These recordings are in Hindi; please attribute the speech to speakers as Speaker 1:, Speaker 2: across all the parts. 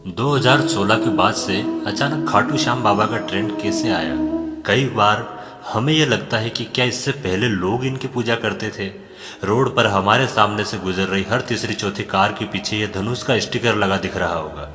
Speaker 1: 2016 के बाद से अचानक खाटू श्याम बाबा का ट्रेंड कैसे आया। कई बार हमें यह लगता है कि क्या इससे पहले लोग इनकी पूजा करते थे। रोड पर हमारे सामने से गुजर रही हर तीसरी चौथी कार के पीछे यह धनुष का स्टिकर लगा दिख रहा होगा।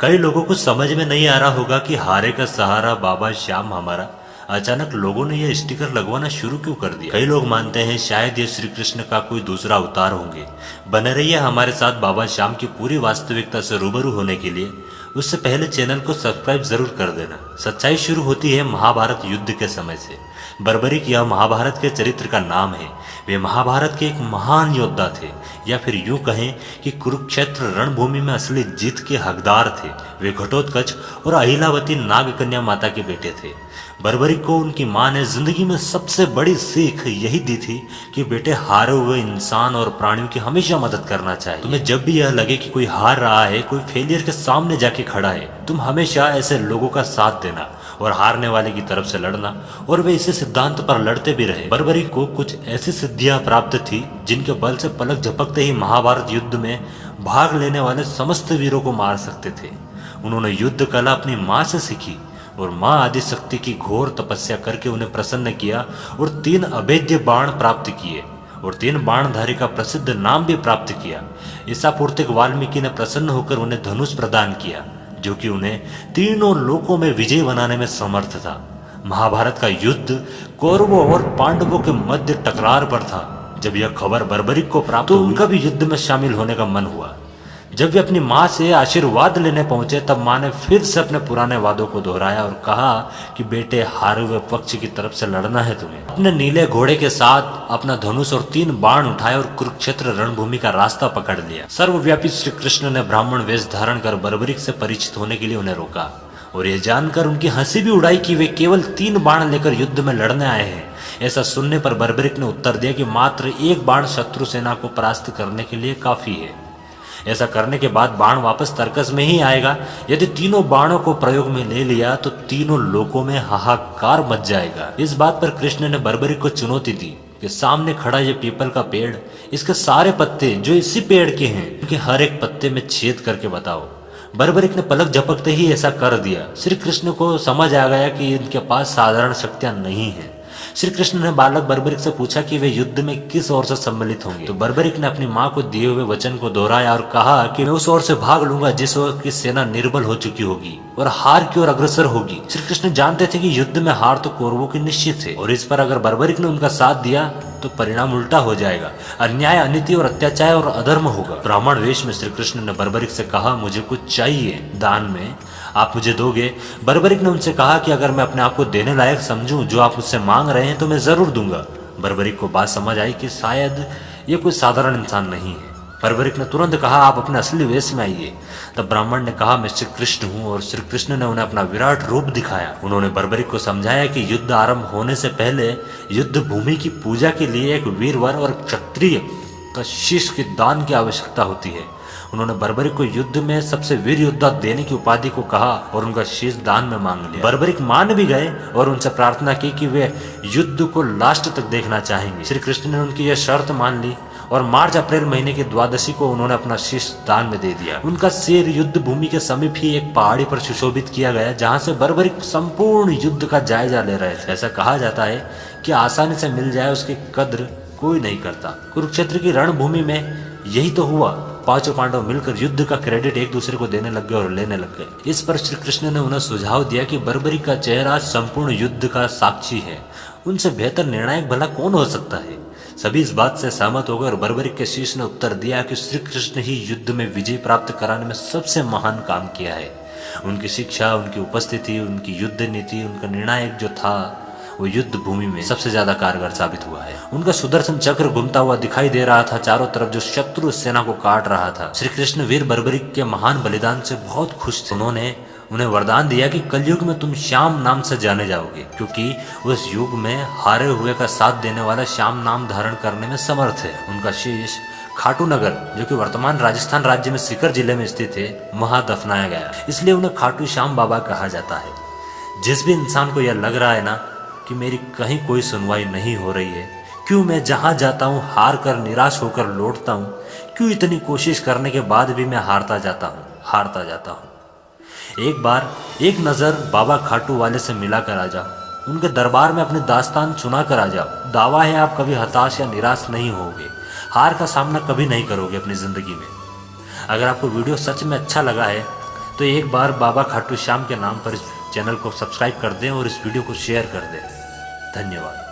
Speaker 1: कई लोगों को समझ में नहीं आ रहा होगा कि हारे का सहारा बाबा श्याम हमारा। अचानक लोगों ने यह स्टिकर लगवाना शुरू क्यों कर दिया। कई लोग मानते हैं शायद ये श्री कृष्ण का कोई दूसरा अवतार होंगे। बने रहिए हमारे साथ बाबा श्याम की पूरी वास्तविकता से रूबरू होने के लिए। उससे पहले चैनल को सब्सक्राइब जरूर कर देना। सच्चाई शुरू होती है महाभारत युद्ध के समय से। बर्बरीक यह महाभारत के चरित्र का नाम है। वे महाभारत के एक महान योद्धा थे, या फिर यूं कहें कि कुरुक्षेत्र रणभूमि में असली जीत के हकदार थे। वे घटोत्कच और अहिलावती नागकन्या माता के बेटे थे। बर्बरीक को उनकी मां ने जिंदगी में सबसे बड़ी सीख यही दी थी कि बेटे हारे हुए इंसान और प्राणियों की हमेशा मदद करना चाहिए। तुम्हें जब भी यह लगे कि कोई हार रहा है, कोई फेलियर के सामने जाके खड़ा है, तुम हमेशा ऐसे लोगों का साथ देना और हारने वाले की तरफ से लड़ना। और वे इसी सिद्धांत पर लड़ते भी रहे। बर्बरीक को कुछ ऐसी सिद्धियां प्राप्त थी जिनके बल से पलक झपकते ही महाभारत युद्ध में भाग लेने वाले समस्त वीरों को मार सकते थे। उन्होंने युद्ध कला अपनी मां से सीखी और मां आदि शक्ति की घोर तपस्या करके उन्हें प्रसन्न किया और 3 अभेद्य बाण प्राप्त किए और 3 बाणधारी का प्रसिद्ध नाम भी प्राप्त किया। ईसा पूर्तिक वाल्मीकि ने प्रसन्न होकर उन्हें धनुष प्रदान किया, जो कि उन्हें तीनों लोकों में विजय बनाने में समर्थ था। महाभारत का युद्ध कौरवों और पांडवों के मध्य टकरार पर था। जब यह खबर बर्बरीक को प्राप्त तो उनका भी युद्ध में शामिल होने का मन हुआ। जब वे अपनी मां से आशीर्वाद लेने पहुंचे, तब मां ने फिर से अपने पुराने वादों को दोहराया और कहा कि बेटे, हारे हुए पक्ष की तरफ से लड़ना है तुम्हें। अपने नीले घोड़े के साथ अपना धनुष और 3 बाण उठाए और कुरुक्षेत्र रणभूमि का रास्ता पकड़ लिया। सर्वव्यापी श्री कृष्ण ने ब्राह्मण वेश धारण कर बर्बरीक से परिचित होने के लिए उन्हें रोका और यह जानकर उनकी हंसी भी उड़ाई कि वे केवल 3 बाण लेकर युद्ध में लड़ने आए हैं। ऐसा सुनने पर बर्बरीक ने उत्तर दिया कि मात्र 1 बाण शत्रु सेना को परास्त करने के लिए काफी है। ऐसा करने के बाद बाण वापस तर्कस में ही आएगा। यदि तीनों बाणों को प्रयोग में ले लिया तो तीनों लोकों में हाहाकार मच जाएगा। इस बात पर कृष्ण ने बर्बरीक को चुनौती दी कि सामने खड़ा ये पीपल का पेड़, इसके सारे पत्ते जो इसी पेड़ के हैं, उनके हर एक पत्ते में छेद करके बताओ। बर्बरीक ने पलक झपकते ही ऐसा कर दिया। श्री कृष्ण को समझ आ गया कि इनके पास साधारण शक्तियां नहीं है। श्री कृष्ण ने बालक बर्बरीक से पूछा कि वे युद्ध में किस ओर से सम्मिलित होंगे। तो बर्बरीक ने अपनी मां को दिए हुए वचन को दोहराया और कहा कि मैं उस ओर से भाग लूंगा जिस ओर की सेना निर्बल हो चुकी होगी और हार की ओर अग्रसर होगी। श्री कृष्ण जानते थे कि युद्ध में हार तो कौरवों की निश्चित है और इस पर अगर बर्बरीक ने उनका साथ दिया तो परिणाम उल्टा हो जाएगा। अन्याय, अनिति और अत्याचार और अधर्म होगा। ब्राह्मण वेश में श्री कृष्ण ने बर्बरीक से कहा, मुझे कुछ चाहिए, दान में आप मुझे दोगे। बर्बरीक ने उनसे कहा कि अगर मैं अपने आप को देने लायक समझूं जो आप मुझसे मांग रहे हैं तो मैं जरूर दूंगा। बर्बरीक को बात समझ आई कि शायद ये कोई साधारण इंसान नहीं है। बर्बरीक ने तुरंत कहा, आप अपने असली वेश में आइए। तब ब्राह्मण ने कहा, मैं श्री कृष्ण हूँ, और श्री कृष्ण ने उन्हें अपना विराट रूप दिखाया। उन्होंने बर्बरीक को समझाया कि युद्ध आरंभ होने से पहले युद्ध भूमि की पूजा के लिए एक वीरवर और क्षत्रिय का शीश के दान की आवश्यकता होती है। उन्होंने बर्बरीक को युद्ध में सबसे वीर योद्धा देने की उपाधि को कहा और उनका शीश दान में मांग लिया। बर्बरीक मान भी गए और उनसे प्रार्थना की कि वे युद्ध को लास्ट तक देखना चाहेंगे। श्री कृष्ण ने उनकी यह शर्त मान ली और मार्च अप्रैल महीने की द्वादशी को उन्होंने अपना शीश दान में दे दिया। उनका सिर युद्ध भूमि के समीप ही एक पहाड़ी पर सुशोभित किया गया, जहां से बर्बरीक संपूर्ण युद्ध का जायजा ले रहे थे। ऐसा कहा जाता है कि आसानी से मिल जाए उसकी कद्र कोई नहीं करता। कुरुक्षेत्र की रणभूमि में यही तो हुआ। 5 पांडव मिलकर युद्ध का क्रेडिट एक दूसरे को देने लग गए और लेने लग गए। इस पर श्री कृष्ण ने उन्हें सुझाव दिया कि बर्बरीक का चेहरा संपूर्ण युद्ध का साक्षी है। उनसे बेहतर निर्णायक भला कौन हो सकता है। सभी इस बात से सहमत हो गए और बर्बरीक के शीश ने उत्तर दिया कि श्री कृष्ण ही युद्ध में विजय प्राप्त कराने में सबसे महान काम किया है। उनकी शिक्षा, उनकी उपस्थिति, उनकी युद्ध नीति, उनका निर्णायक जो था वो युद्ध भूमि में सबसे ज्यादा कारगर साबित हुआ है। उनका सुदर्शन चक्र घूमता हुआ दिखाई दे रहा था चारों तरफ, जो शत्रु सेना को काट रहा था। श्री कृष्ण वीर बर्बरीक के महान बलिदान से बहुत खुश थे। उन्होंने उन्हें वरदान दिया कि कलयुग में तुम श्याम नाम से जाने जाओगे, क्योंकि उस युग में हारे हुए का साथ देने वाला श्याम नाम धारण करने में समर्थ है। उनका शीश खाटू नगर, जो कि वर्तमान राजस्थान राज्य में सीकर जिले में स्थित है, वहां दफनाया गया। इसलिए उन्हें खाटू श्याम बाबा कहा जाता है। जिस भी इंसान को यह लग रहा है ना कि मेरी कहीं कोई सुनवाई नहीं हो रही है, क्यों मैं जहां जाता हूं हार कर निराश होकर लौटता हूं, क्यों इतनी कोशिश करने के बाद भी मैं हारता जाता हूं, एक बार एक नज़र बाबा खाटू वाले से मिला कर आ जाओ, उनके दरबार में अपनी दास्तान सुना कर आ जाओ। दावा है आप कभी हताश या निराश नहीं होगे, हार का सामना कभी नहीं करोगे अपनी ज़िंदगी में। अगर आपको वीडियो सच में अच्छा लगा है तो एक बार बाबा खाटू श्याम के नाम पर इस चैनल को सब्सक्राइब कर दें और इस वीडियो को शेयर कर दें। धन्यवाद।